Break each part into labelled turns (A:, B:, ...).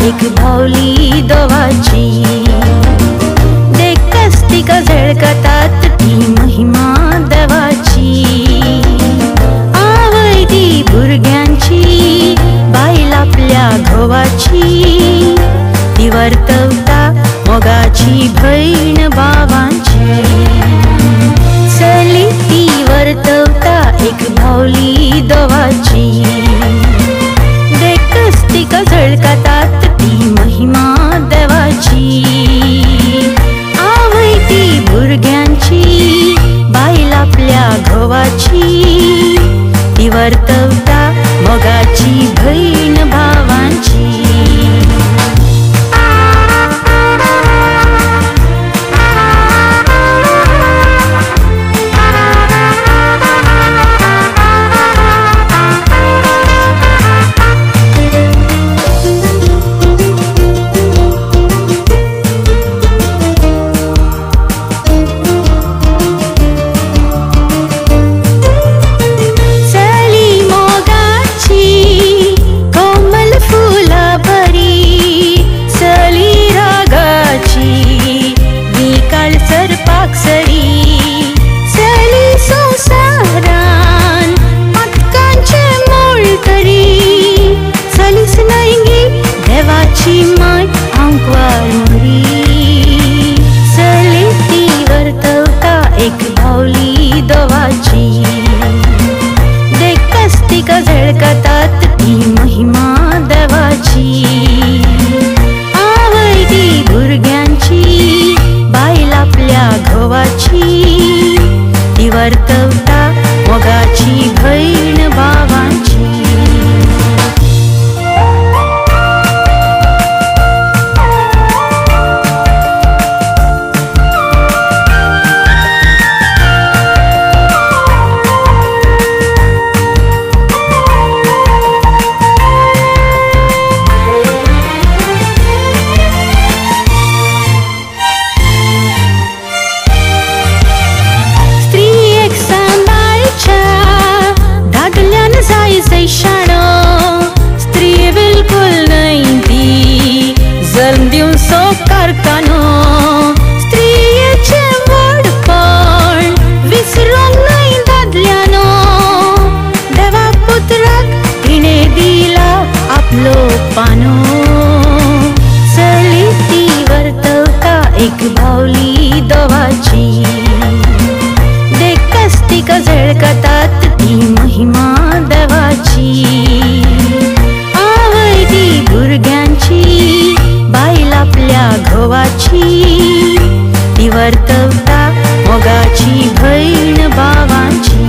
A: एक भावली दोवाची का झळकतात ती महिमा देवाची, आवय ती भुरग्यांची बायल आपल्या घोवाची, ती वर्तवता मोगाची बहीण भावांची, चली ती वर्तवता एक भावली दोवाची, देखच ती का झळकतात ती महिमा देवाची, आवय ती भुरग्यांची बायल आपल्या घोवाची, ती वर्तवता मोगाची बहीण भावांची. झळकतात ती महिमा देवाची, आवय ती भुरग्यांची बायल आपल्या घोवाची, ती वर्तवता मोगाची बहीण भावांची. स्त्री बिलकुल नाही ती जन्म दिवन सोकार कानो, स्त्रियेचे व्हडपण विसरूंक नाही दादल्यानो, देवा पुत्राक तिणे दिला आपलो पानो, चली ती वर्तवता एक भावली दोवाची, देखच तिका झळकतात ती महिमा देवाची, आवय ती भुरग्यांची बायल आपल्या घोवाची, ती वर्तवता मोगाची बहीण भावांची.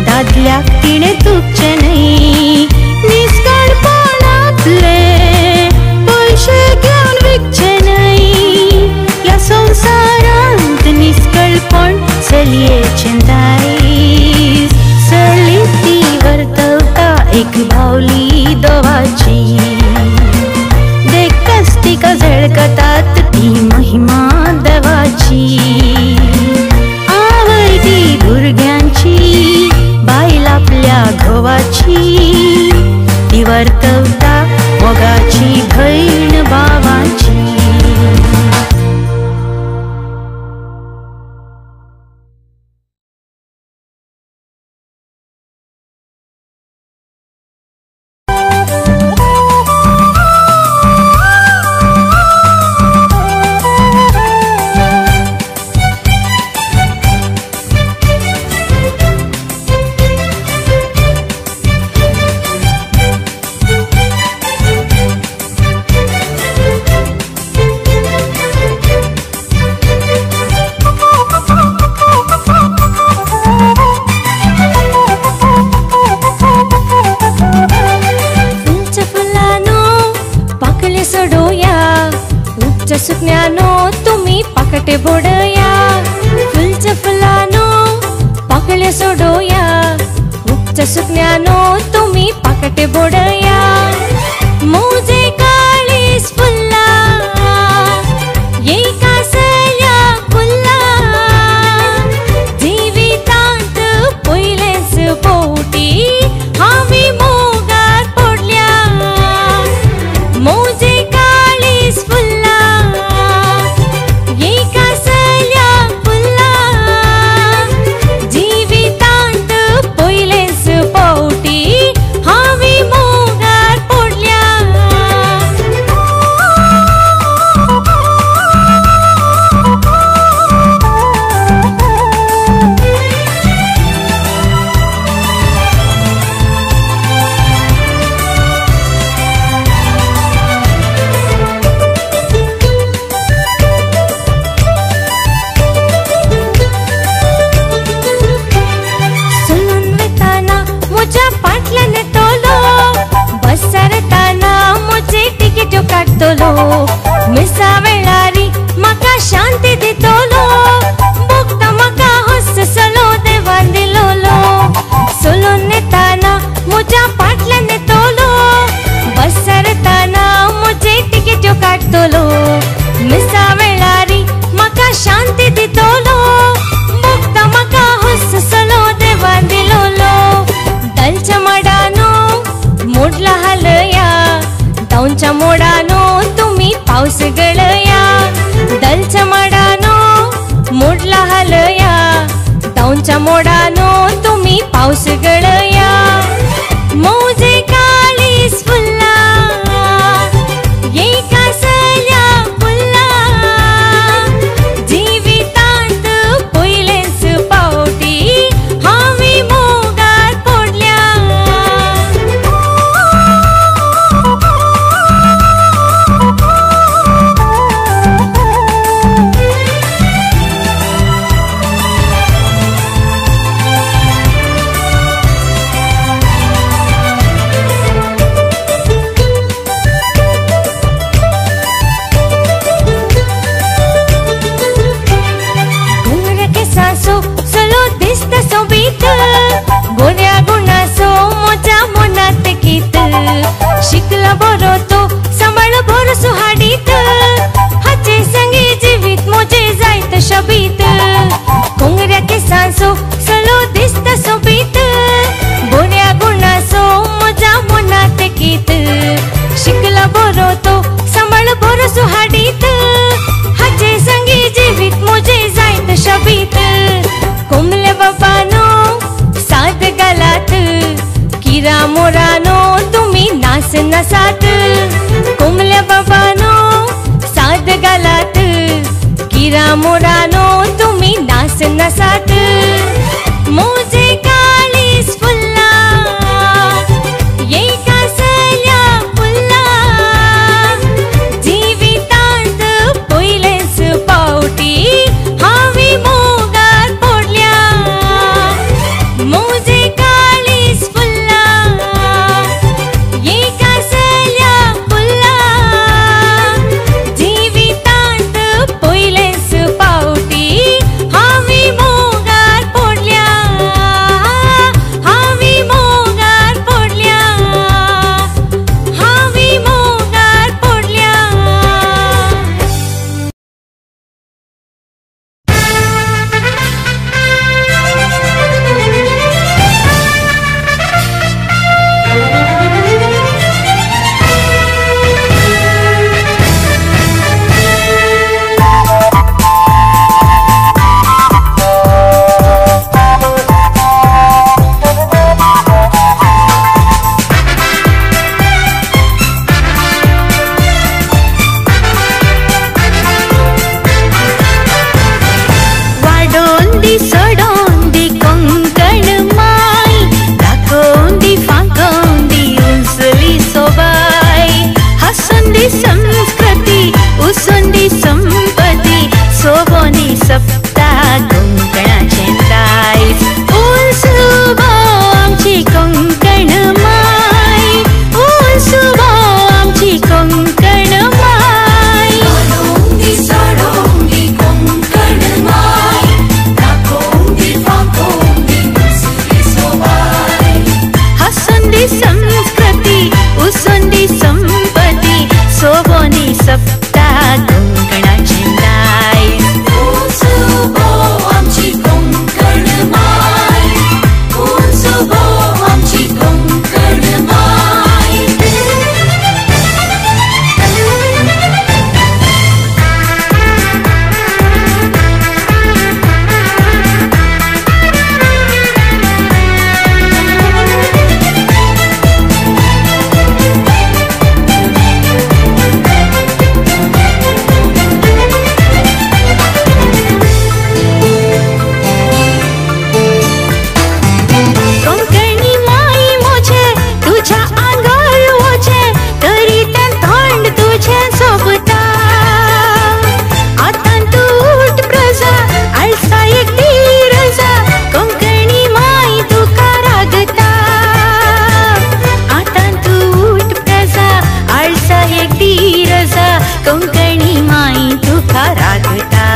A: दादल्याक तिणे तुपचे नाही, निस्काळपण आपले पैसे घेऊन विकचे नाही, या संसारांत निस्काळपण चलयेचे दायज, चली ती वर्तवता एक भावली दोवाची, देखच तिका झळकतात ती महिमा देवाची, आवय ती भुरग्यांची बायल आपल्या घोवाची, ती वर्तवता मोगाची बहीण भावांची. सुकण्यानो तुम्ही पाकटे बोडया, फुलच्या फुलानो पाकळ्या सोडोया, उगच्या सुकण्यानो तुम्ही पाकटे बोडया, मोजे काळीस फुल्ला एका सल्या फुल्ला, जिवितांत पयलेच पोवटी आमी मोगार पडल्या, मोजे काळीस फुल्ला एका सल्या फुल्ला, जिवितांत पयलेच पोवटी आमी मोगार पडल्या. सुलून वेताना म्हज्या पाटल्यान तोलो, बसरताना म्हजे टिकेट्यो काडटलो, मिसा वेळारी म्हाका शांती दितलो, भोगता म्हाका हससलो देवान दिलोलो. सुलून येताना म्हज्या पाटल्यान तोलो, बसरताना म्हजे टिकेट्यो काडटलो, मिसा वेळारी म्हाका शांती दितलो, भोगता म्हाका हससलो देवान दिलोलो. दलच्या माडानो मोडला हालया, दाऊंच्या मोडानो तुम्ही पावस गळया, दलच्या माडानो मोडला हालया, दाऊंच्या मोडानो तुम्ही पावस गळया, मोजे काळीस फुल्ला एका सल्या फुल्ला, जिवितांत पयलेच पावटी आमी मोगार पडल्या. घुंगऱ्या केसांचो चलो दिसता सोबीत, बऱ्या गुणाचो म्हज्या मनात गीत, शिकला बरो तो सांबाळ बरो सुहाडीत, हाचे संगी जिवीत म्हजे जायत शबीत. घुंगऱ्या केसांचो चलो दिसता सोबीत, बऱ्या गुणाचो म्हज्या मनात गीत, शिकला बरो तो सांबाळ बरो सुहाडीत, हाचे संगी जिवीत म्हजे जायत शबीत. कोमले बाबानो साथ घालात, किरा मोरानो तुम्ही नास नसात, कोमले बाबानो साथ घालात, किरा मोरानो तुम्ही नास नसात, मोजे काळीस फुल्ला एका सल्या फुल्ला, जिवितांत कोंकणी माई तुका रागता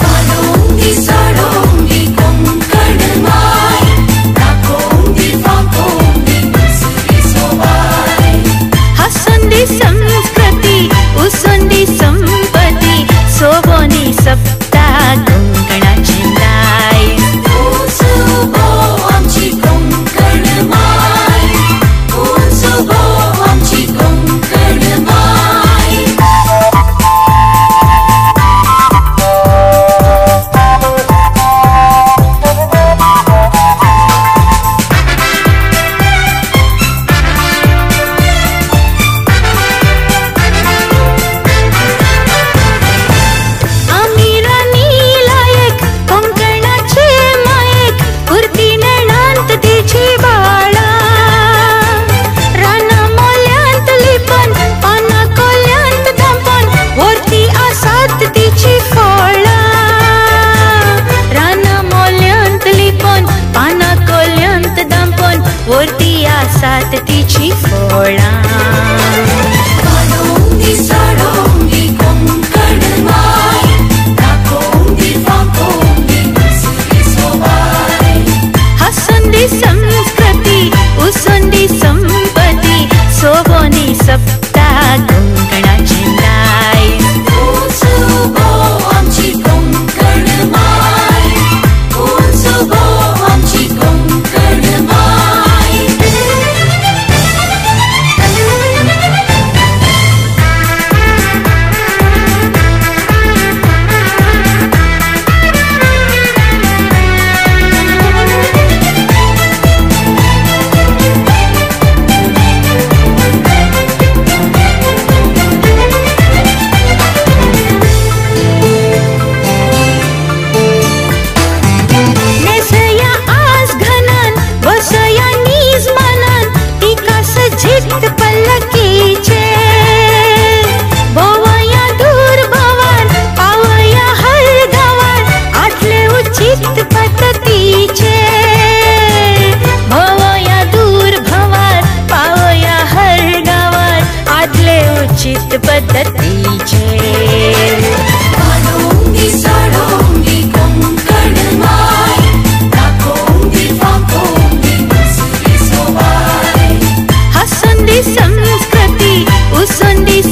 B: कालोंगी साडोंगी कोंकण माय राखोंगी फाकोंगी दुसरी सोबाय
A: हसोंदी संस्कृती उसोंदी संपत्ती सोबोनी सप्ता कोंकणाचे नाय
B: उंचुबो आमची कोंकण माय उंचुबो आमची कोंकण माय
A: आमिरा नीलायक कोंकणाचे मायक कुर्ती नैनांत तिची बाळा राना मोल्यांत लिपन पाना कोल्यांत धांपन वरती आसात तिची फळा राना मोल्यांत लिपन पाना कोल्यांत धांपन वरती आसात तिची फळा
B: कालोंगी साडोंगी कोंकण माय राखोंगी फाकोंगी दुसरी सोबाय
A: हसोंदी संस्कृती उसोंदी संपत्ती सोबोनी सप्ता कोंकणाचे नाय
B: उंचुबो आमची कोंकण माय उंचुबो आमची कोंकण माय
A: नेसया आज घनान बसया नीज मनान तिका सजित पल्लकीचे भोवया दूर भवान पावया हर गावान आटले उचित पद्धतीचे भोवया दूर भवान पावया हर गावान आटले उचित पद्धतीचे
B: कालोंगी साडोंगी कोंकण माय राखोंगी फाकोंगी दुसरी सोबाय
A: हसोंदी संस्कृती उसोंदी